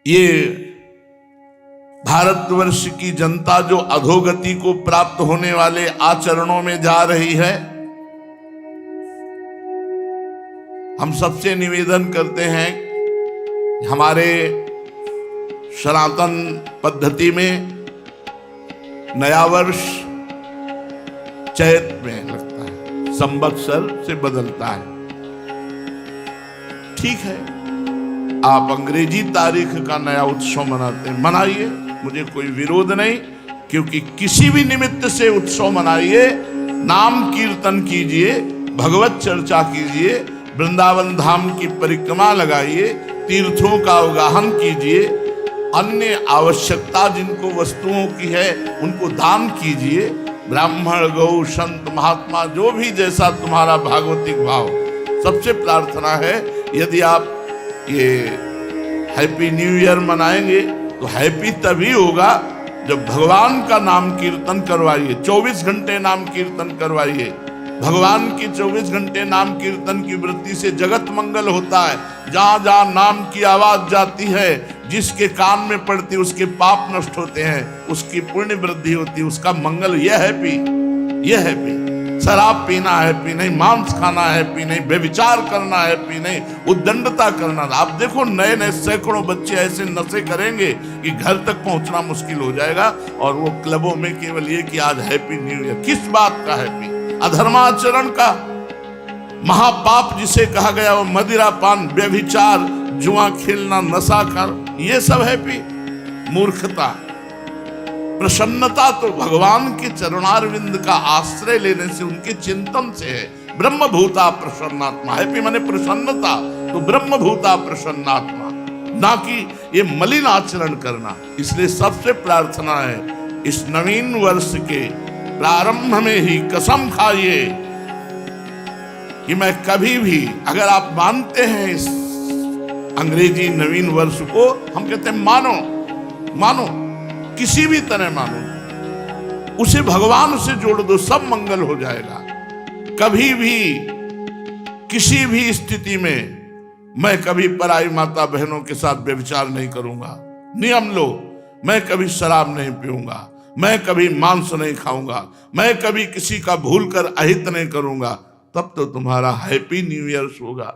ये भारतवर्ष की जनता जो अधोगति को प्राप्त होने वाले आचरणों में जा रही है, हम सबसे निवेदन करते हैं, हमारे सनातन पद्धति में नया वर्ष चैत में लगता है, संवत्सर से बदलता है। ठीक है, आप अंग्रेजी तारीख का नया उत्सव मनाते हैं, मनाइए, मुझे कोई विरोध नहीं, क्योंकि किसी भी निमित्त से उत्सव मनाइए, नाम कीर्तन कीजिए, भगवत चर्चा कीजिए, वृंदावन धाम की परिक्रमा लगाइए, तीर्थों का अवगाहन कीजिए, अन्य आवश्यकता जिनको वस्तुओं की है उनको दान कीजिए। ब्राह्मण, गौ, संत, महात्मा, जो भी जैसा तुम्हारा भागवतिक भाव, सबसे प्रार्थना है, यदि आप ये हैप्पी न्यू ईयर मनाएंगे तो हैप्पी तभी होगा जब भगवान का नाम कीर्तन करवाइए, 24 घंटे नाम कीर्तन करवाइए। भगवान की 24 घंटे नाम कीर्तन की वृत्ति से जगत मंगल होता है। जहां जहां नाम की आवाज जाती है, जिसके कान में पड़ती, उसके पाप नष्ट होते हैं, उसकी पुण्य वृद्धि होती है, उसका मंगल। यह हैप्पी। शराब पीना हैप्पी नहीं, मांस खाना हैप्पी नहीं, व्यभिचार करना हैप्पी नहीं, उद्दंडता करना। आप देखो नए नए सैकड़ों बच्चे ऐसे नशे करेंगे कि घर तक पहुंचना मुश्किल हो जाएगा, और वो क्लबों में केवल ये कि आज हैप्पी न्यू ईयर। किस बात का हैप्पी? अधर्माचरण का, महापाप जिसे कहा गया, वो मदिरा पान, व्यभिचार, जुआ खेलना, नशा कर, ये सब हैप्पी? मूर्खता। प्रसन्नता तो भगवान के चरणारविंद का आश्रय लेने से, उनके चिंतन से है। ब्रह्म भूता प्रसन्नात्मा, हैप्पी माने प्रसन्नता, तो ब्रह्म भूता प्रसन्नात्मा, ना कि ये मलिन आचरण करना। इसलिए सबसे प्रार्थना है, इस नवीन वर्ष के प्रारंभ में ही कसम खाइए कि मैं कभी भी, अगर आप मानते हैं इस अंग्रेजी नवीन वर्ष को, हम कहते हैं मानो, किसी भी तरह मानो, उसे भगवान से जोड़ दो, सब मंगल हो जाएगा। कभी भी, किसी भी स्थिति में मैं कभी पराई माता बहनों के साथ व्यभिचार नहीं करूंगा। नियम लो, मैं कभी शराब नहीं पीऊंगा, मैं कभी मांस नहीं खाऊंगा, मैं कभी किसी का भूल कर अहित नहीं करूंगा। तब तो तुम्हारा हैप्पी न्यू ईयर होगा।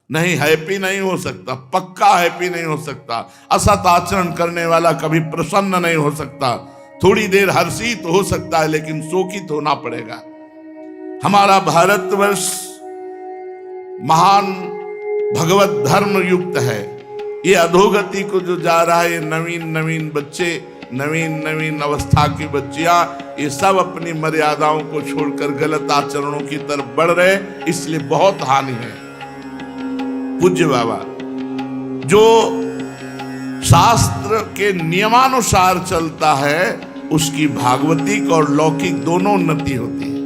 नहीं, हैप्पी नहीं हो सकता, पक्का हैप्पी नहीं हो सकता। असत आचरण करने वाला कभी प्रसन्न नहीं हो सकता। थोड़ी देर हर्षित हो सकता है, लेकिन शोकित होना पड़ेगा। हमारा भारतवर्ष महान भगवत धर्म युक्त है। ये अधोगति को जो जा रहा है, ये नवीन बच्चे, नवीन अवस्था की बच्चियां, ये सब अपनी मर्यादाओं को छोड़कर गलत आचरणों की तरफ बढ़ रहे, इसलिए बहुत हानि है। पूज्य बाबा, जो शास्त्र के नियमानुसार चलता है, उसकी भागवतिक और लौकिक दोनों उन्नति होती है।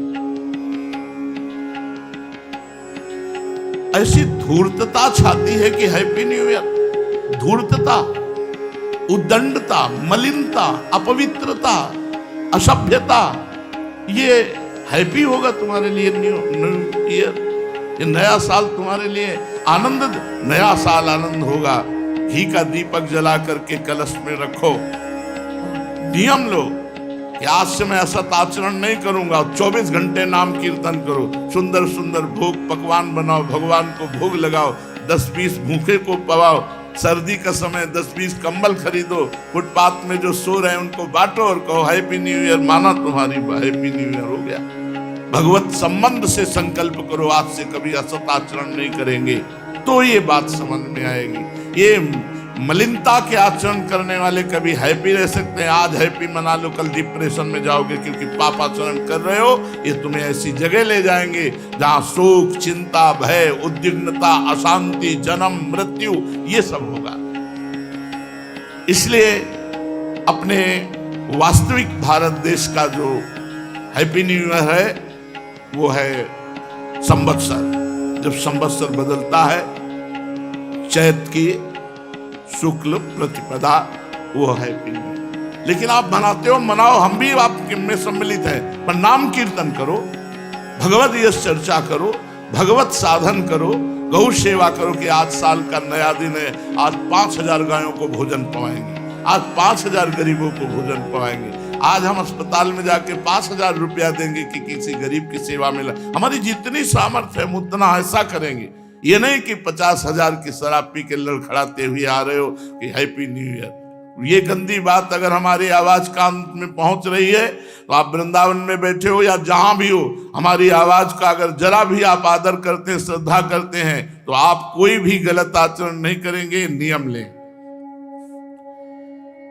ऐसी धूर्तता छाती है कि हैप्पी न्यू ईयर। धूर्तता, उद्दंडता, मलिनता, अपवित्रता, असभ्यता, ये हैप्पी होगा तुम्हारे लिए न्यू ईयर? ये नया साल तुम्हारे लिए आनंद, नया साल आनंद होगा। घी का दीपक जला करके कलश में रखो, नियम लो कि आज से मैं असत आचरण नहीं करूंगा। 24 घंटे नाम कीर्तन करो, सुंदर सुंदर भोग पकवान बनाओ, भगवान को भोग लगाओ, 10-20 भूखे को पवाओ, सर्दी का समय 10-20 कंबल खरीदो, फुटपाथ में जो सो रहे हैं उनको बांटो और कहो हैप्पी न्यू ईयर। माना तुम्हारी हैप्पी न्यू ईयर हो गया। भगवत संबंध से संकल्प करो, आज से कभी असत आचरण नहीं करेंगे, तो ये बात समझ में आएगी। ये मलिनता के आचरण करने वाले कभी हैप्पी रह सकते हैं? आज हैप्पी मना लो, कल डिप्रेशन में जाओगे क्योंकि पाप आचरण कर रहे हो। ये तुम्हें ऐसी जगह ले जाएंगे जहां शोक, चिंता, भय, उद्विग्नता, अशांति, जन्म, मृत्यु, ये सब होगा। इसलिए अपने वास्तविक भारत देश का जो हैप्पी न्यू ईयर है, वो है संवत्सर। जब संवत्सर बदलता है, चैत की शुक्ल प्रतिपदा, वो हैप्पी न्यू ईयर। लेकिन आप मनाते हो, मनाओ, हम भी आपके में सम्मिलित हैं, पर नाम कीर्तन करो, भगवत यश चर्चा करो, भगवत साधन करो, गौ सेवा करो कि आज साल का नया दिन है, आज 5000 गायों को भोजन पाएंगे, आज 5000 गरीबों को भोजन पाएंगे, आज हम अस्पताल में जाके 5000 रुपया देंगे कि किसी गरीब की सेवा में हमारी जितनी सामर्थ्य है उतना ऐसा करेंगे। ये नहीं कि 50,000 की शराब पी के लड़खड़ाते हुए आ रहे हो कि हैप्पी न्यू ईयर। ये गंदी बात अगर हमारी आवाज कान में पहुंच रही है तो आप वृंदावन में बैठे हो या जहां भी हो, हमारी आवाज का अगर जरा भी आप आदर करते हैं, श्रद्धा करते हैं, तो आप कोई भी गलत आचरण नहीं करेंगे। नियम लें।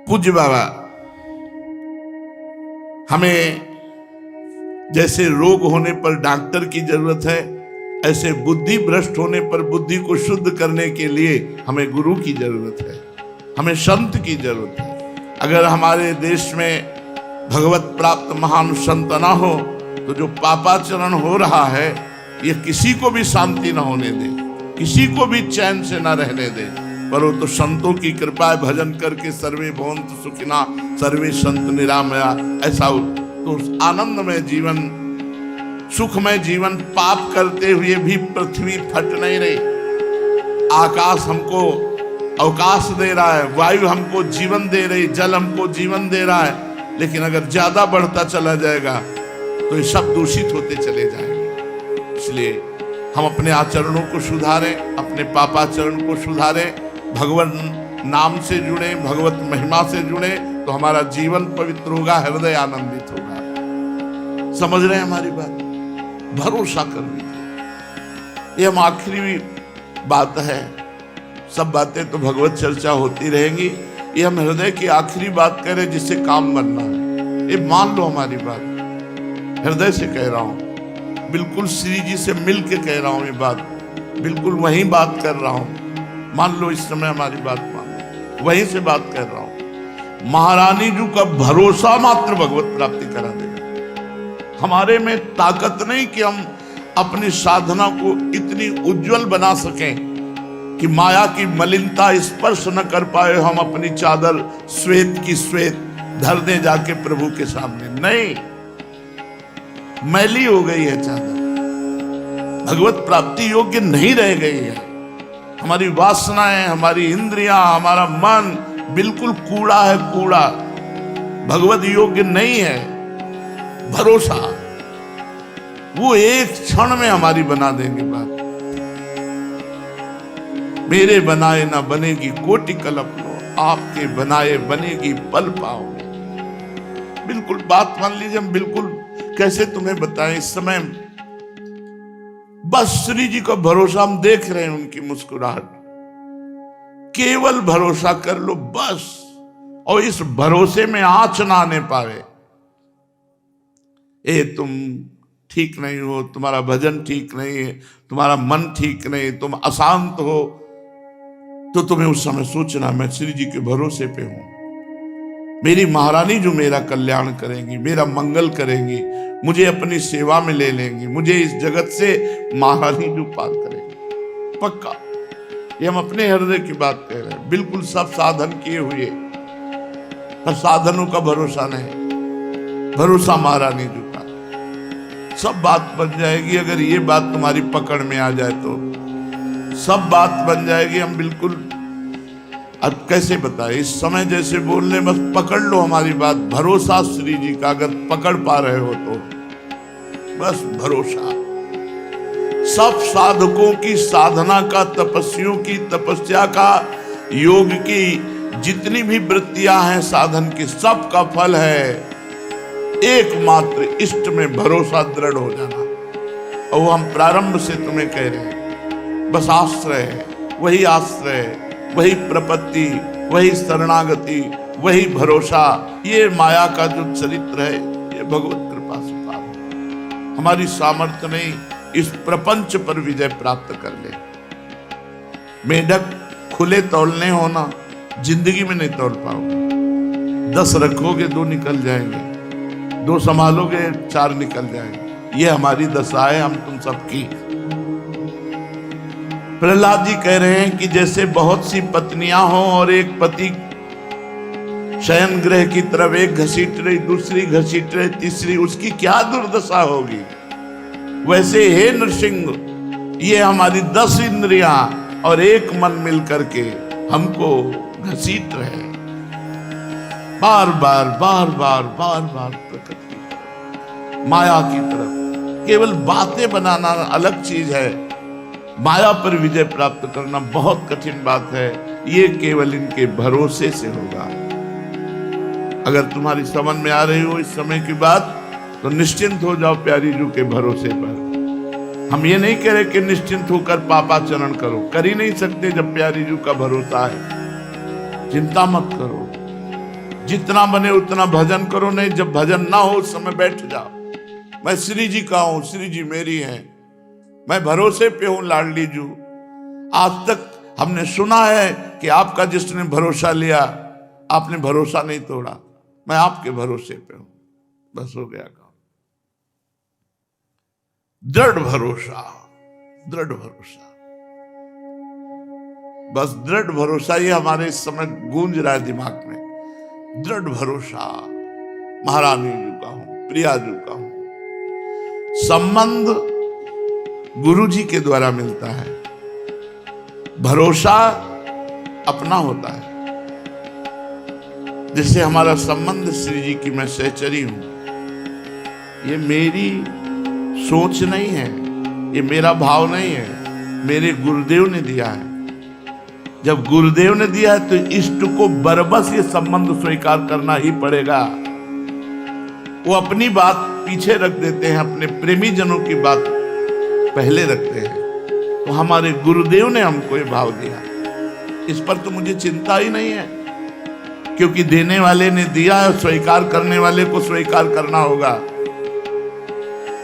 पूज्य बाबा हमें जैसे रोग होने पर डॉक्टर की जरूरत है, ऐसे बुद्धि भ्रष्ट होने पर बुद्धि को शुद्ध करने के लिए हमें गुरु की जरूरत है, हमें संत की जरूरत है। अगर हमारे देश में भगवत प्राप्त महान संत ना हो तो जो पापाचरण हो रहा है ये किसी को भी शांति ना होने दे, किसी को भी चैन से ना रहने दे। पर वो तो संतों की कृपा है, भजन करके सर्वे भवन्तु सुखिनः सर्वे संत निरामया, ऐसा तो आनंदमय जीवन, सुखमय जीवन पाप करते हुए भी पृथ्वी फट नहीं रही। आकाश हमको अवकाश दे रहा है, वायु हमको जीवन दे रही, जल हमको जीवन दे रहा है, लेकिन अगर ज्यादा बढ़ता चला जाएगा तो ये सब दूषित होते चले जाएंगे। इसलिए हम अपने आचरणों को सुधारें, अपने पापाचरण को सुधारें, भगवान नाम से जुड़े, भगवत महिमा से जुड़े, तो हमारा जीवन पवित्र होगा, हृदय आनंदित होगा। समझ रहे हैं हमारी बात? भरोसा कर लीजिए। ये हम आखिरी बात है, सब बातें तो भगवत चर्चा होती रहेंगी, ये हम हृदय की आखिरी बात कह रहे हैं जिससे काम बनना है। ये मान लो हमारी बात, हृदय से कह रहा हूं, बिल्कुल श्री जी से मिल के कह रहा हूं, ये बात बिल्कुल वही बात कर रहा हूं। मान लो इस समय हमारी बात मान लो, वहीं से बात कर रहा हूं। महारानी जी का भरोसा मात्र भगवत प्राप्ति करा देगा। हमारे में ताकत नहीं कि हम अपनी साधना को इतनी उज्जवल बना सकें कि माया की मलिनता स्पर्श न कर पाए, हम अपनी चादर श्वेत की श्वेत धर दे जाके प्रभु के सामने। नहीं, मैली हो गई है चादर, भगवत प्राप्ति योग्य नहीं रह गई है। हमारी वासनाएं, हमारी इंद्रियां, हमारा मन बिल्कुल कूड़ा है, कूड़ा, भगवत योग्य नहीं है। भरोसा वो एक क्षण में हमारी बना देंगे बात। मेरे बनाए ना बनेगी कोटि कल्पना, आपके बनाए बनेगी पल पाओ। बिल्कुल बात मान लीजिए। हम बिल्कुल कैसे तुम्हें बताएं, इस समय बस श्री जी का भरोसा हम देख रहे हैं, उनकी मुस्कुराहट, केवल भरोसा कर लो बस। और इस भरोसे में आंच ना आने पावे। ए तुम ठीक नहीं हो, तुम्हारा भजन ठीक नहीं है, तुम्हारा मन ठीक नहीं, तुम अशांत हो, तो तुम्हें उस समय सोचना मैं श्री जी के भरोसे पे हूं। मेरी महारानी जो मेरा कल्याण करेंगी, मेरा मंगल करेंगी, मुझे अपनी सेवा में ले लेंगी, मुझे इस जगत से महारानी जो पार करेंगी पक्का। ये हम अपने हृदय की बात कह रहे हैं। बिल्कुल सब साधन किए हुए, पर साधनों का भरोसा नहीं, भरोसा महारानी जो का। सब बात बन जाएगी अगर ये बात तुम्हारी पकड़ में आ जाए तो सब बात बन जाएगी। हम बिल्कुल अब कैसे बताए, इस समय जैसे बोलने, बस पकड़ लो हमारी बात। भरोसा श्री जी का अगर पकड़ पा रहे हो तो बस भरोसा। सब साधकों की साधना का, तपस्वियों की तपस्या का, योग की जितनी भी वृत्तियां हैं साधन की, सब का फल है एकमात्र इष्ट में भरोसा दृढ़ हो जाना। और वो हम प्रारंभ से तुम्हें कह रहे हैं, बस आश्रय है, वही आश्रय है, वही प्रपत्ति, वही शरणागति, वही भरोसा। ये माया का जो चरित्र है ये भगवत कृपा से प्राप्त। हमारी सामर्थ्य नहीं इस प्रपंच पर विजय प्राप्त कर ले। मेढक खुले तौलने होना, जिंदगी में नहीं तौल पाओगे। 10 रखोगे 2 निकल जाएंगे, 2 संभालोगे 4 निकल जाएंगे। ये हमारी दशा है हम तुम सबकी। प्रहलाद जी कह रहे हैं कि जैसे बहुत सी पत्नियां हों और एक पति शयन गृह की तरफ एक घसीट रही, दूसरी घसीट रही, तीसरी, उसकी क्या दुर्दशा होगी। वैसे हे नृसिंह ये हमारी 10 इंद्रियां और एक मन मिल करके हमको घसीट रहे, बार बार बार बार बार बार प्रकृति की तरफ, माया की तरफ। केवल बातें बनाना अलग चीज है, माया पर विजय प्राप्त करना बहुत कठिन बात है। ये केवल इनके भरोसे से होगा। अगर तुम्हारी समझ में आ रही हो इस समय की बात, तो निश्चिंत हो जाओ प्यारी जू के भरोसे पर। हम ये नहीं कह रहे कि निश्चिंत होकर पापाचरण करो, कर ही नहीं सकते जब प्यारी जू का भरोसा है। चिंता मत करो, जितना बने उतना भजन करो। नहीं, जब भजन ना हो उस समय बैठ जाओ। मैं श्री जी का हूं, श्री जी मेरी हैं, मैं भरोसे पे हूं लाडली जू। आज तक हमने सुना है कि आपका जिसने भरोसा लिया, आपने भरोसा नहीं तोड़ा। मैं आपके भरोसे पे हूं, बस हो गया काम। दृढ़ भरोसा, दृढ़ भरोसा, बस दृढ़ भरोसा ये हमारे इस समय गूंज रहा है दिमाग में। दृढ़ भरोसा महारानी जी का हूं, प्रिया जी का हूं। संबंध गुरु जी के द्वारा मिलता है, भरोसा अपना होता है। जिससे हमारा संबंध श्री जी की मैं सहचरी हूं, ये मेरी सोच नहीं है, ये मेरा भाव नहीं है, मेरे गुरुदेव ने दिया है। जब गुरुदेव ने दिया है तो इष्ट को बरबस ये संबंध स्वीकार करना ही पड़ेगा। वो अपनी बात पीछे रख देते हैं, अपने प्रेमी जनों की बात पहले रखते हैं। तो हमारे गुरुदेव ने हमको ये भाव दिया, इस पर तो मुझे चिंता ही नहीं है, क्योंकि देने वाले ने दिया है, स्वीकार करने वाले को स्वीकार करना होगा।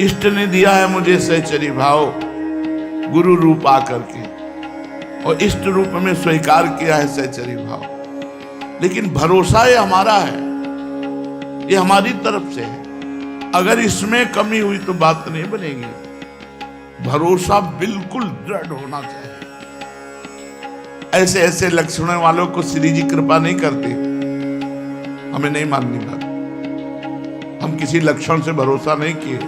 इष्ट ने दिया है मुझे सहचरी भाव, गुरु रूप आकर के, और इष्ट रूप में स्वीकार किया है सहचरी भाव। लेकिन भरोसा ये हमारा है, ये हमारी तरफ से है। अगर इसमें कमी हुई तो बात नहीं बनेगी। भरोसा बिल्कुल दृढ़ होना चाहिए। ऐसे ऐसे लक्षणों वालों को श्री जी कृपा नहीं करते, हमें नहीं माननी बात। हम किसी लक्षण से भरोसा नहीं किए,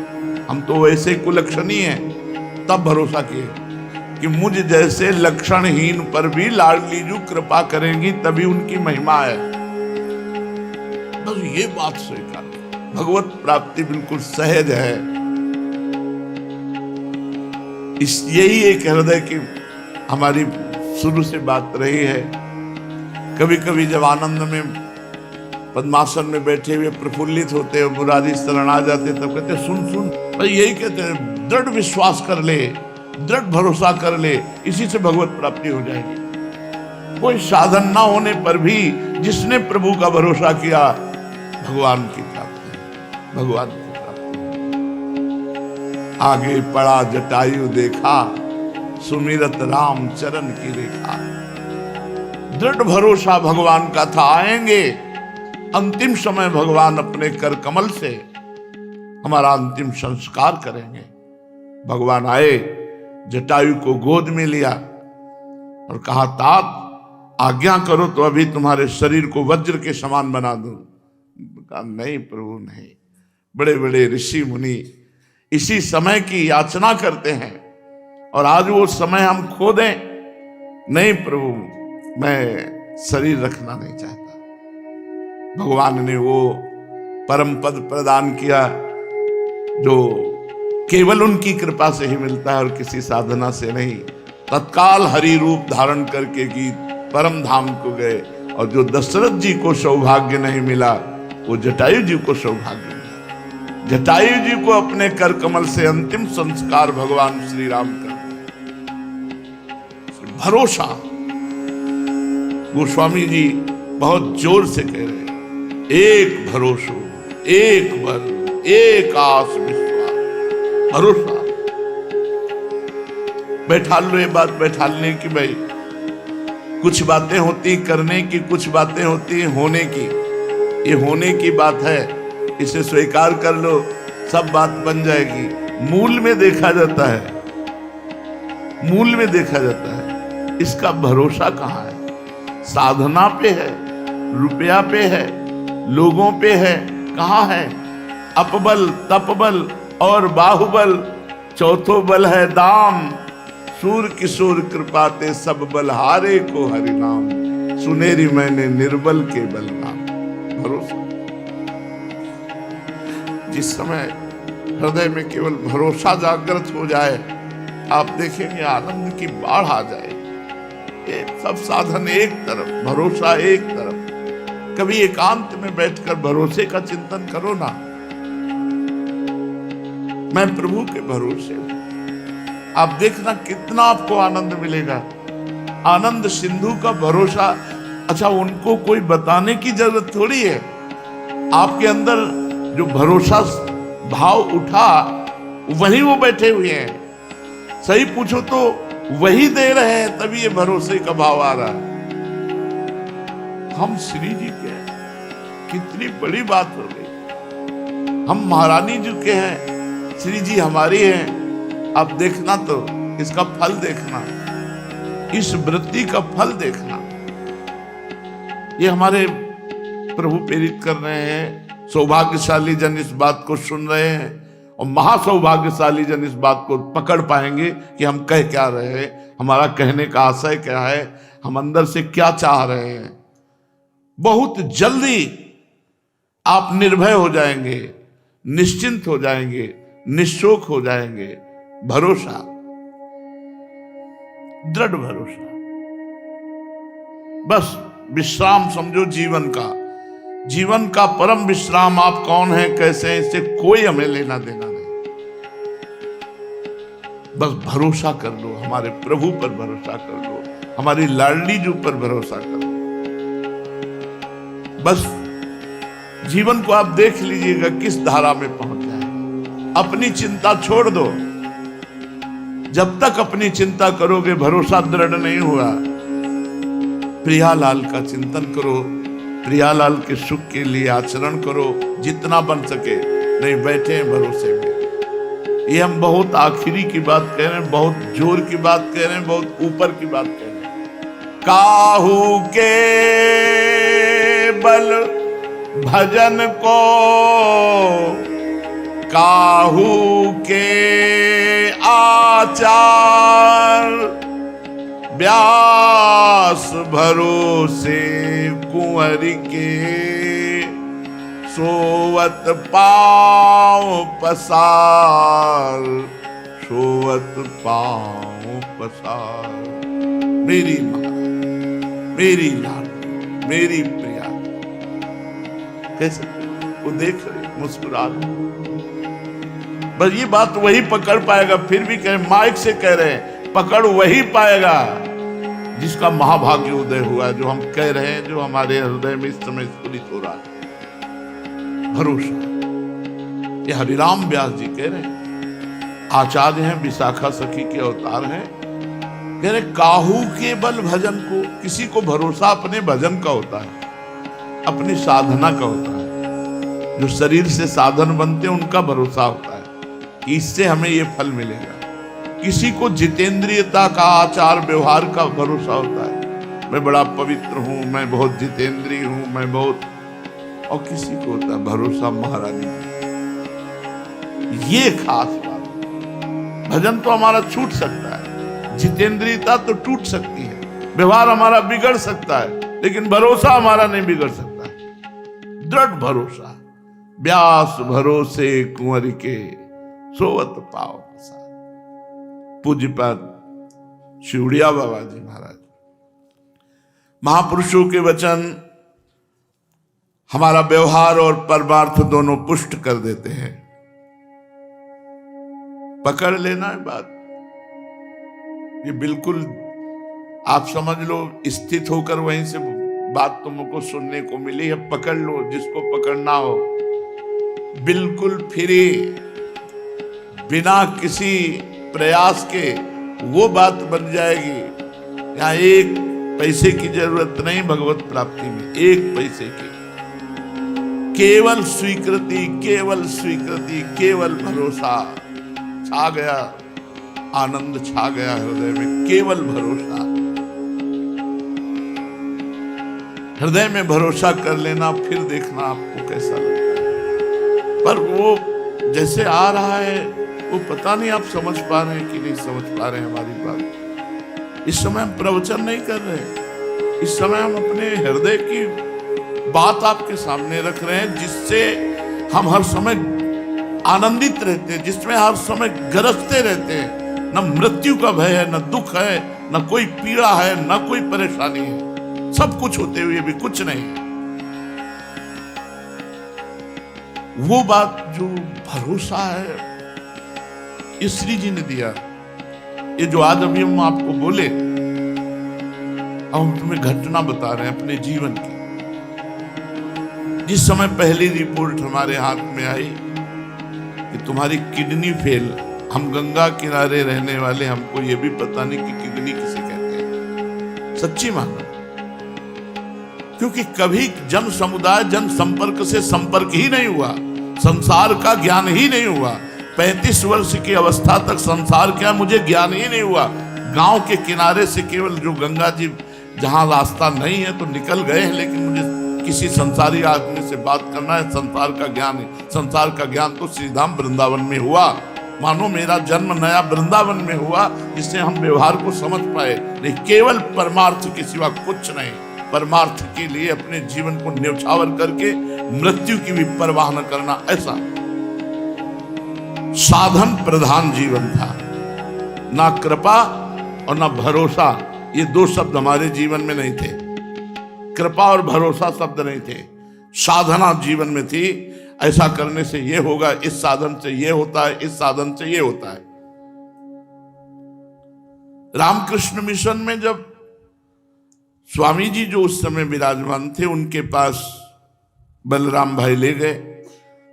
हम तो वैसे कुलक्षणी हैं, तब भरोसा किए कि मुझ जैसे लक्षणहीन पर भी लाडली जू कृपा करेंगी, तभी उनकी महिमा है। बस ये बात स्वीकार, भगवत प्राप्ति बिल्कुल सहज है। यही एक हृदय की हमारी शुरू से बात रही है। कभी कभी जब आनंद में पद्मासन में बैठे हुए प्रफुल्लित होते हैं, मुरारी शरण आ जाते, तब कहते सुन सुन, भाई यही कहते हैं, दृढ़ विश्वास कर ले, दृढ़ भरोसा कर ले, इसी से भगवत प्राप्ति हो जाएगी। कोई साधन ना होने पर भी जिसने प्रभु का भरोसा किया, भगवान की प्राप्ति, भगवान की प्राप्ति। आगे पड़ा जटायु देखा, सुमिरत राम चरण की रेखा। दृढ़ भरोसा भगवान का था, आएंगे अंतिम समय भगवान अपने कर कमल से हमारा अंतिम संस्कार करेंगे। भगवान आए, जटायु को गोद में लिया और कहा, तात आज्ञा करो तो अभी तुम्हारे शरीर को वज्र के समान बना दूं। कहा, नहीं प्रभु नहीं। बड़े बड़े ऋषि मुनि इसी समय की याचना करते हैं, और आज वो समय हम खो दें? नहीं प्रभु, मैं शरीर रखना नहीं चाहता। भगवान ने वो परम पद प्रदान किया जो केवल उनकी कृपा से ही मिलता है और किसी साधना से नहीं। तत्काल हरि रूप धारण करके गीत परम धाम को गए, और जो दशरथ जी को सौभाग्य नहीं मिला, वो जटायु जी को सौभाग्य मिला। जटायु जी को अपने कर कमल से अंतिम संस्कार भगवान श्री राम कर। भरोसा गोस्वामी जी बहुत जोर से कह रहे, एक भरोसो, एक बल, एक आस विश्वास। भरोसा बैठा लो, ये बात बैठा लेने की, भाई कुछ बातें होती करने की, कुछ बातें होती होने की। ये होने की बात है, इसे स्वीकार कर लो, सब बात बन जाएगी। मूल में देखा जाता है, मूल में देखा जाता है, इसका भरोसा कहाँ है? साधना पे है, रुपया पे है, लोगों पे है, कहाँ है? अपबल, तपबल और बाहुबल, चौथो बल है दाम। सूर किशोर कृपाते सब बलहारे को हरि नाम, सुनेरी मैंने निर्बल के बल नाम। भरोसा, जिस समय हृदय में केवल भरोसा जागृत हो जाए, आप देखेंगे आनंद की बाढ़ आ जाए। ये सब साधन एक तरफ, भरोसा एक तरफ। कभी एकांत में बैठकर भरोसे का चिंतन करो ना, मैं प्रभु के भरोसे हूं। आप देखना कितना आपको आनंद मिलेगा। आनंद सिंधु का भरोसा, अच्छा उनको कोई बताने की जरूरत थोड़ी है। आपके अंदर जो भरोसा भाव उठा, वही वो बैठे हुए हैं। सही पूछो तो वही दे रहे हैं, तभी ये भरोसे का भाव आ रहा है। हम श्री जी के हैं, कितनी बड़ी बात हो गई। हम महारानी जी के हैं, श्री जी हमारी हैं। आप देखना तो इसका फल देखना, इस वृत्ति का फल देखना। ये हमारे प्रभु प्रेरित कर रहे हैं। सौभाग्यशाली जन इस बात को सुन रहे हैं और महासौभाग्यशाली जन इस बात को पकड़ पाएंगे कि हम कह क्या रहे हैं, हमारा कहने का आशय क्या है, हम अंदर से क्या चाह रहे हैं। बहुत जल्दी आप निर्भय हो जाएंगे, निश्चिंत हो जाएंगे, निशोक हो जाएंगे। भरोसा, दृढ़ भरोसा, बस विश्राम समझो जीवन का। जीवन का परम विश्राम आप कौन है, कैसे हैं, इससे कोई हमें लेना देना नहीं। बस भरोसा कर लो, हमारे प्रभु पर भरोसा कर लो, हमारी लाडली जी पर भरोसा कर लो। बस जीवन को आप देख लीजिएगा किस धारा में पहुंच जाए। अपनी चिंता छोड़ दो। जब तक अपनी चिंता करोगे, भरोसा दृढ़ नहीं हुआ। प्रियालाल का चिंतन करो, प्रियालाल के सुख के लिए आचरण करो जितना बन सके। नहीं बैठे हैं भरोसे में। ये हम बहुत आखिरी की बात कह रहे हैं, बहुत जोर की बात कह रहे हैं, बहुत ऊपर की बात कह रहे हैं। काहू के बल भजन को, काहू के आचार, व्यास भरोसे कुंवर के, सोवत पाँव पसार, सोवत पाँव पसार। मेरी माँ, मेरी लाडली, मेरी प्रिया, कैसे वो देख रही, मुस्कुरा रही। बस ये बात वही पकड़ पाएगा। फिर भी कह माइक से कह रहे हैं, पकड़ वही पाएगा जिसका महाभाग्य उदय हुआ, जो हम कह रहे हैं, जो हमारे हृदय में इस समय स्फुरित हो रहा है। भरोसा, ये हरिराम व्यास जी कह रहे हैं, आचार्य हैं, विशाखा सखी के अवतार हैं। कह रहे काहू के बल भजन को, किसी को भरोसा अपने भजन का होता है, अपनी साधना का होता है। जो शरीर से साधन बनते हैं उनका भरोसा होता है कि इससे हमें ये फल मिलेगा। किसी को जितेंद्रियता का, आचार व्यवहार का भरोसा होता है, मैं बड़ा पवित्र हूं, मैं बहुत जितेंद्रिय हूं, मैं बहुत। और किसी को होता है भरोसा महारानी। ये खास बात। भजन तो हमारा छूट सकता है, जितेंद्रियता तो टूट सकती है, व्यवहार हमारा बिगड़ सकता है, लेकिन भरोसा हमारा नहीं बिगड़ सकता। दृढ़ भरोसा, व्यास भरोसे कुंवर के, सोवत पाँव पसार। पूज्यपाद शिवड़िया बाबा जी महाराज। महापुरुषों के वचन हमारा व्यवहार और परमार्थ दोनों पुष्ट कर देते हैं। पकड़ लेना है बात, ये बिल्कुल आप समझ लो, स्थित होकर वहीं से बात तुमको सुनने को मिली है। पकड़ लो जिसको पकड़ना हो, बिल्कुल फ्री, बिना किसी प्रयास के वो बात बन जाएगी। यहाँ एक पैसे की जरूरत नहीं भगवत प्राप्ति में, एक पैसे की, केवल स्वीकृति, केवल स्वीकृति, केवल भरोसा छा गया, आनंद छा गया हृदय में, केवल भरोसा। हृदय में भरोसा कर लेना, फिर देखना आपको कैसा लगता है। पर वो जैसे आ रहा है वो पता नहीं आप समझ पा रहे हैं कि नहीं समझ पा रहे हैं हमारी बात। इस समय हम प्रवचन नहीं कर रहे, इस समय हम अपने हृदय की बात आपके सामने रख रहे हैं, जिससे हम हर समय आनंदित रहते हैं, जिसमें हर समय गरजते रहते हैं। न मृत्यु का भय है, न दुख है, न कोई पीड़ा है, न कोई परेशानी है। सब कुछ होते हुए भी कुछ नहीं। वो बात जो भरोसा है, ये श्री जी ने दिया। ये जो आज अभी हम आपको बोले, अब हम तुम्हें घटना बता रहे हैं अपने जीवन की। जिस समय पहली रिपोर्ट हमारे हाथ में आई कि तुम्हारी किडनी फेल, हम गंगा किनारे रहने वाले, हमको ये भी पता नहीं कि किडनी किसे कहते हैं। सच्ची मानो, क्योंकि कभी जन समुदाय जन संपर्क से संपर्क ही नहीं हुआ, संसार का ज्ञान ही नहीं हुआ। 35 वर्ष की अवस्था तक संसार क्या मुझे ज्ञान ही नहीं हुआ। गांव के किनारे से केवल जो गंगा जी जहां रास्ता नहीं है तो निकल गए हैं, लेकिन मुझे किसी संसारी आदमी से बात करना है, संसार का ज्ञान है। संसार का ज्ञान तो श्रीधाम वृंदावन में हुआ। मानो मेरा जन्म नया वृंदावन में हुआ, जिससे हम व्यवहार को समझ पाए। नहीं, केवल परमार्थ के सिवा कुछ नहीं। परमार्थ के लिए अपने जीवन को न्यौछावर करके मृत्यु की भी परवाह न करना, ऐसा साधन प्रधान जीवन था। ना कृपा और ना भरोसा, ये दो शब्द हमारे जीवन में नहीं थे। कृपा और भरोसा शब्द नहीं थे, साधना जीवन में थी। ऐसा करने से ये होगा, इस साधन से ये होता है, इस साधन से ये होता है। रामकृष्ण मिशन में जब स्वामी जी जो उस समय विराजमान थे, उनके पास बलराम भाई ले गए।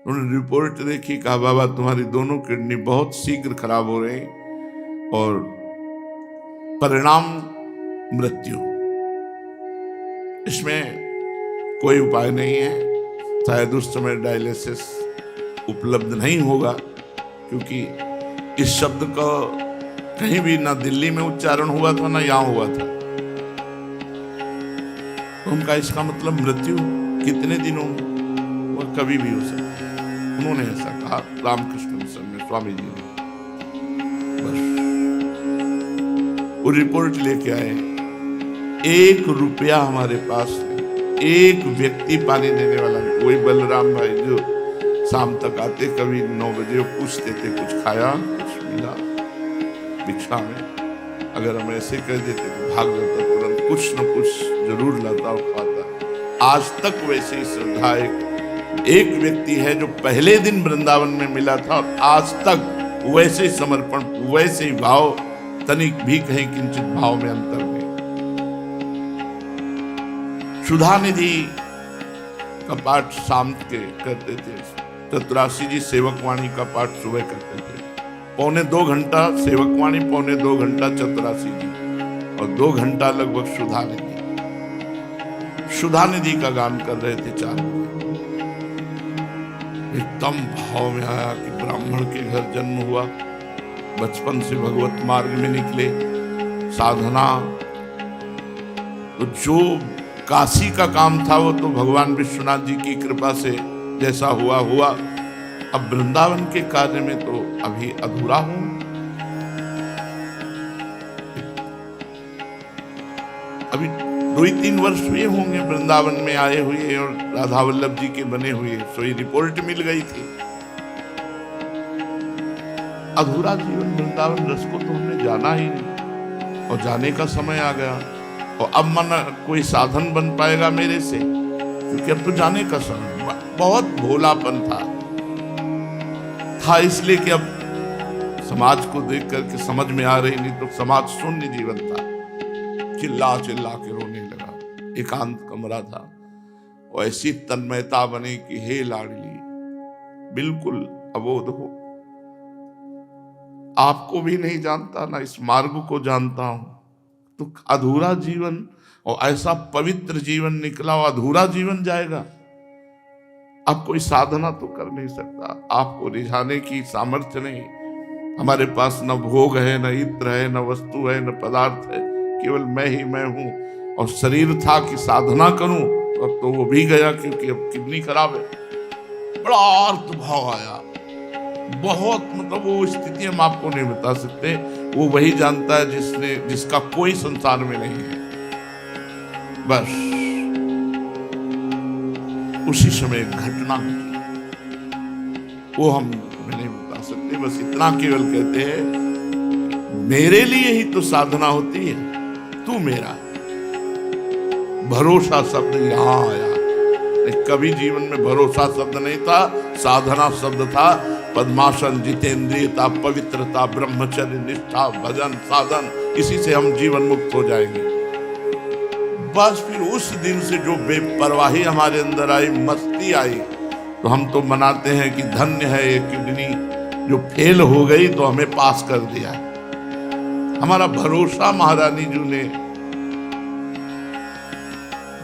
उन्होंने रिपोर्ट देखी, कहा बाबा तुम्हारी दोनों किडनी बहुत शीघ्र खराब हो रही और परिणाम मृत्यु, इसमें कोई उपाय नहीं है। शायद उस समय डायलिसिस उपलब्ध नहीं होगा, क्योंकि इस शब्द का कहीं भी ना दिल्ली में उच्चारण हुआ था ना यहाँ हुआ था। तो उनका इसका मतलब मृत्यु कितने दिनों में, वह कभी भी हो सकता है। उन्होंने ऐसा कहा रामकृष्ण मिशन में स्वामी जी ने। बस वो रिपोर्ट लेके आए, 1 रुपया हमारे पास नहीं, एक व्यक्ति पानी देने वाला नहीं। वही बलराम भाई जो शाम तक आते, कभी 9 बजे पूछते थे कुछ खाया, कुछ मिला भिक्षा में। अगर हम ऐसे कह देते तो भाग जाता, तुरंत कुछ न कुछ जरूर लाता और खाता। आज तक वैसे ही श्रद्धा एक व्यक्ति है जो पहले दिन वृंदावन में मिला था, और आज तक वैसे ही समर्पण, वैसे ही भाव, तनिक भी कहीं किंचित भाव में अंतर नहीं। सुधा निधि का पाठ शाम के करते थे, चतुरासी जी सेवकवाणी का पाठ सुबह करते थे। 1.25 घंटा सेवकवाणी, 1.25 घंटा चतुरासी जी, और 2 घंटा लगभग सुधा निधि। सुधा निधि का गान कर रहे थे 4 बजे। एकदम भाव में आया कि ब्राह्मण के घर जन्म हुआ, बचपन से भगवत मार्ग में निकले, साधना। तो जो काशी का काम था वो तो भगवान विश्वनाथ जी की कृपा से जैसा हुआ हुआ। अब वृंदावन के कार्य में तो अभी अधूरा हूं। अभी 2-3 वर्ष हुए होंगे वृंदावन में आए हुए और राधा वल्लभ जी के बने हुए, सोई रिपोर्ट मिल गई थी। अधूरा जीवन वृंदावन रस को तो हमने जाना ही नहीं, और जाने का समय आ गया। और अब मन कोई साधन बन पाएगा मेरे से, क्योंकि अब तो जाने का समय। बहुत भोलापन था इसलिए कि अब समाज को देख करके समझ में आ रही, नहीं तो समाज शून्य जीवन था। चिल्ला चिल्ला के रोने लगा, एकांत कमरा था, और ऐसी तन्मयता बनी कि हे लाडली बिल्कुल अबोध हो। आपको भी नहीं जानता, ना इस मार्ग को जानता हूं, तो अधूरा जीवन, और ऐसा पवित्र जीवन निकला और अधूरा जीवन जाएगा। अब कोई साधना तो कर नहीं सकता, आपको रिझाने की सामर्थ्य नहीं। हमारे पास न भोग है, न इत्र है, न वस्तु है, न पदार्थ है, केवल मैं ही मैं हूं। और शरीर था कि साधना करूं, तो अब तो वो भी गया, क्योंकि अब किडनी खराब है। बड़ा अर्थ भाव आया, बहुत मतलब वो स्थिति हम आपको नहीं बता सकते, वो वही जानता है जिसका कोई संसार में नहीं है। बस उसी समय एक घटना घटी, वो हम नहीं बता सकते। बस इतना केवल कहते हैं मेरे लिए ही तो साधना होती है, तू मेरा। भरोसा शब्द यहां आया, कभी जीवन में भरोसा शब्द नहीं था, साधना शब्द था। पद्मासन, जितेंद्रियता, पवित्रता, ब्रह्मचर्य, निष्ठा, भजन, साधन, इसी से हम जीवन मुक्त हो जाएंगे। बस फिर उस दिन से जो बेपरवाही हमारे अंदर आई, मस्ती आई, तो हम तो मनाते हैं कि धन्य है ये किडनी जो फेल हो गई तो हमें पास कर दिया। हमारा भरोसा महारानी जी ने,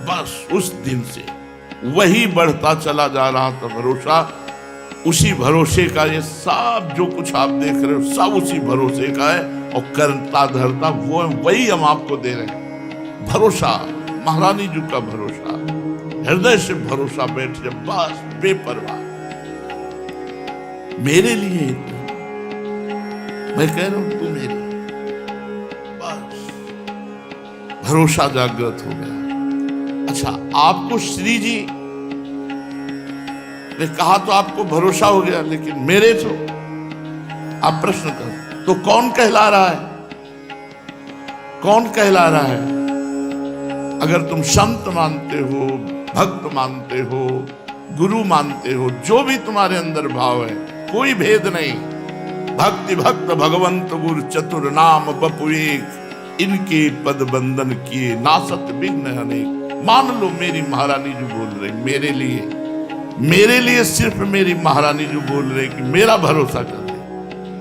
बस उस दिन से वही बढ़ता चला जा रहा था भरोसा। उसी भरोसे का ये सब जो कुछ आप देख रहे हो सब उसी भरोसे का है, और करता धरता वो वही हम आपको दे रहे हैं। भरोसा, महारानी जी का भरोसा, हृदय से भरोसा बैठ जाए, बस बेपरवाह। मेरे लिए मैं कह रहा हूं तू मेरे, बस भरोसा जागृत हो गया। अच्छा, आपको श्री जी ने कहा तो आपको भरोसा हो गया, लेकिन मेरे तो आप प्रश्न कर तो कौन कहला रहा है? कौन कहला रहा है? अगर तुम संत मानते हो, भक्त मानते हो, गुरु मानते हो, जो भी तुम्हारे अंदर भाव है, कोई भेद नहीं। भक्ति भक्त भगवंत गुरु चतुर नाम बपु एक, इनके पद बंधन किए नासत विघ्न अनेक। मान लो मेरी महारानी जो बोल रही, मेरे लिए सिर्फ मेरी महारानी जो बोल रही कि मेरा भरोसा कर ले,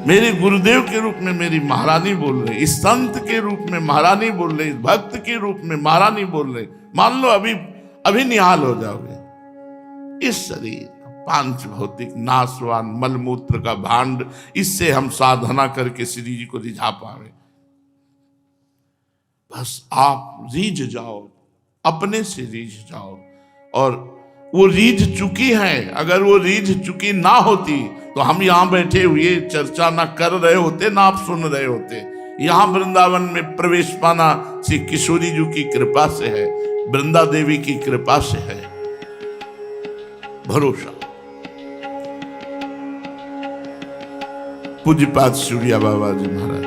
मेरे गुरुदेव के रूप में मेरी महारानी बोल रही, इस संत के रूप में महारानी बोल रही, इस भक्त के रूप में महारानी बोल रही, मान लो अभी निहाल हो जाओगे। इस शरीर पांच भौतिक नाशवान मलमूत्र का भांड, इससे हम साधना करके श्री जी को रिझा पावे। बस आप रीझ जाओ, अपने से रीझ जाओ, और वो रीझ चुकी है। अगर वो रीझ चुकी ना होती तो हम यहाँ बैठे हुए चर्चा ना कर रहे होते, ना आप सुन रहे होते। यहाँ वृंदावन में प्रवेश पाना श्री किशोरी जी की कृपा से है, वृंदा देवी की कृपा से है। भरोसा। पूज्यपाद सूर्या बाबा जी महाराज,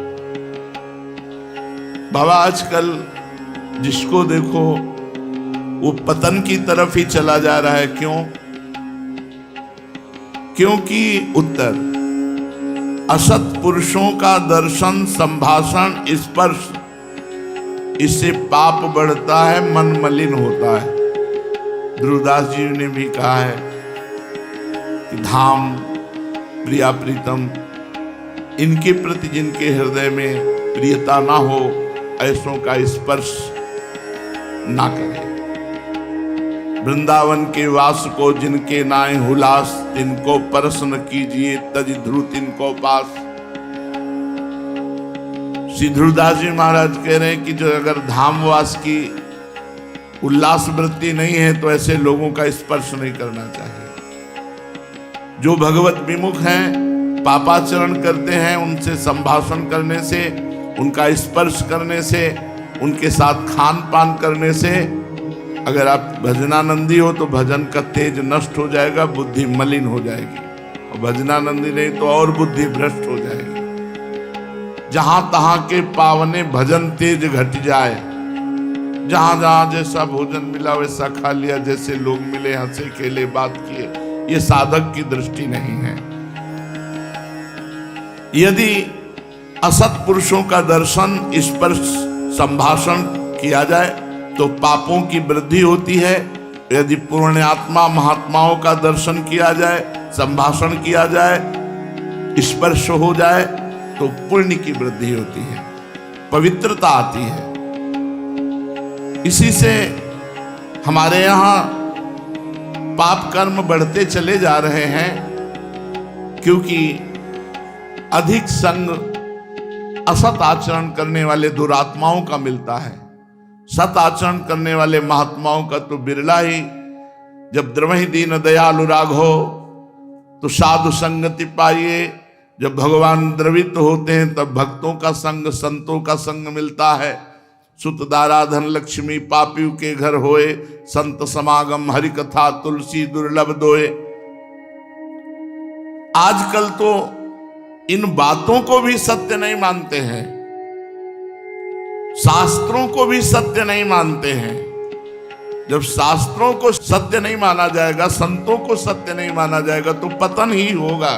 बाबा आजकल जिसको देखो वो पतन की तरफ ही चला जा रहा है। क्यों? क्योंकि उत्तर, असत पुरुषों का दर्शन, संभाषण, स्पर्श, इससे पाप बढ़ता है, मन मलिन होता है। ध्रुवदास जी ने भी कहा है कि धाम, प्रिया, प्रीतम, इनके प्रति जिनके हृदय में प्रियता ना हो, ऐसों का स्पर्श ना करें। वृंदावन के वास को जिनके नाय हुलास, तिनको प्रश्न कीजिए तज ध्रुव तिनको पास। श्री ध्रुवदास जी महाराज कह रहे हैं कि जो अगर धामवास की उल्लास वृत्ति नहीं है तो ऐसे लोगों का स्पर्श नहीं करना चाहिए। जो भगवत विमुख हैं, पापाचरण करते हैं, उनसे संभाषण करने से, उनका स्पर्श करने से, उनके साथ खान पान करने से, अगर आप भजनानंदी हो तो भजन का तेज नष्ट हो जाएगा, बुद्धि मलिन हो जाएगी, और भजनानंदी नहीं तो और बुद्धि भ्रष्ट हो जाएगी। जहां तहां के पावने भजन तेज घट जाए, जहां जहां जैसा भोजन मिला वैसा खा लिया, जैसे लोग मिले हंसे खेले बात किए, ये साधक की दृष्टि नहीं है। यदि असत पुरुषों का दर्शन, स्पर्श, संभाषण किया जाए तो पापों की वृद्धि होती है। यदि पुण्यात्मा महात्माओं का दर्शन किया जाए, संभाषण किया जाए, स्पर्श हो जाए तो पुण्य की वृद्धि होती है, पवित्रता आती है। इसी से हमारे यहाँ पाप कर्म बढ़ते चले जा रहे हैं, क्योंकि अधिक संग असत आचरण करने वाले दुरात्माओं का मिलता है। सत आचरण करने वाले महात्माओं का तो बिरला ही। जब द्रवहि दीन दयालु राघो, तो साधु संगति पाइए। जब भगवान द्रवित होते हैं तब भक्तों का संग, संतों का संग मिलता है। सुत दारा धन लक्ष्मी पापियों के घर होए, संत समागम हरि कथा तुलसी दुर्लभ दोए। आजकल तो इन बातों को भी सत्य नहीं मानते हैं, शास्त्रों को भी सत्य नहीं मानते हैं। जब शास्त्रों को सत्य नहीं माना जाएगा, संतों को सत्य नहीं माना जाएगा, तो पतन ही होगा।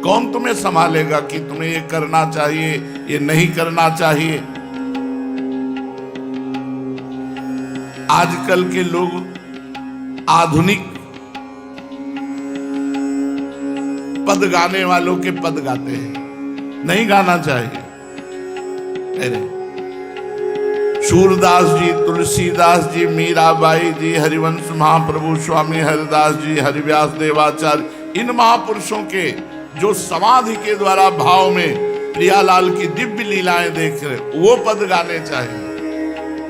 कौन तुम्हें संभालेगा कि तुम्हें ये करना चाहिए, ये नहीं करना चाहिए। आजकल के लोग आधुनिक पद गाने वालों के पद गाते हैं, नहीं गाना चाहिए। अरे सूरदास जी, तुलसीदास जी, मीराबाई जी, हरिवंश महाप्रभु स्वामी हरिदास जी, हरिव्यास देवाचार्य, इन महापुरुषों के जो समाधि के द्वारा भाव में प्रियालाल की दिव्य लीलाएं देख रहे, वो पद गाने चाहिए।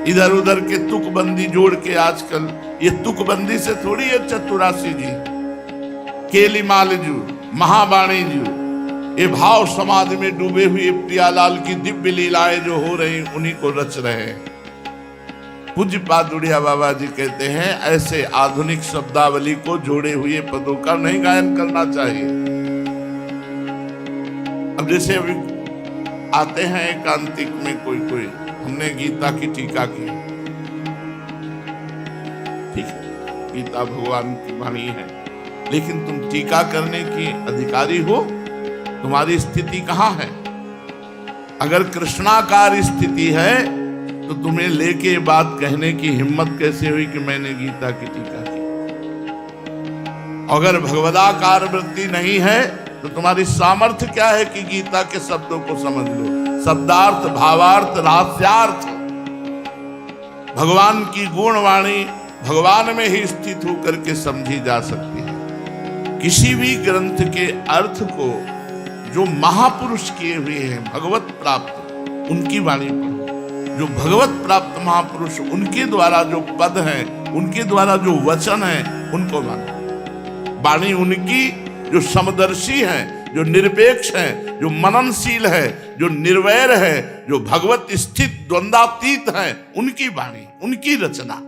इधर उधर के तुकबंदी जोड़ के, आजकल ये तुकबंदी से थोड़ी है। चतुरासी जी, केलीमाल जी, महावाणी जी, ये भाव समाधि में डूबे हुए प्रियालाल की दिव्य लीलाएं जो हो रही, उन्हीं को रच रहे हैं। पूज्य पाद उड़िया बाबा जी कहते हैं, ऐसे आधुनिक शब्दावली को जोड़े हुए पदों का नहीं गायन करना चाहिए। अब जैसे अभी आते हैं एकांतिक में कोई, हमने गीता की टीका की, ठीक है, गीता भगवान की वाणी है, लेकिन तुम टीका करने की अधिकारी हो? तुम्हारी स्थिति कहां है? अगर कृष्णाकार स्थिति है तो तुम्हें लेके बात कहने की हिम्मत कैसे हुई कि मैंने गीता की टीका की? अगर भगवदाकार वृत्ति नहीं है तो तुम्हारी सामर्थ्य क्या है कि गीता के शब्दों को समझ लो? शब्दार्थ, भावार्थ, रहस्यार्थ, भगवान की गुणवाणी भगवान में ही स्थित होकर के समझी जा सकती है। किसी भी ग्रंथ के अर्थ को जो महापुरुष किए हुए हैं, भगवत प्राप्त, उनकी वाणी पढ़ो। जो भगवत प्राप्त महापुरुष, उनके द्वारा जो पद हैं, उनके द्वारा जो वचन हैं, उनको मानो। वाणी उनकी जो समदर्शी है, जो निरपेक्ष है, जो मननशील है, जो निर्वैर है, जो भगवत स्थित द्वंद्वातीत है, उनकी वाणी, उनकी रचना।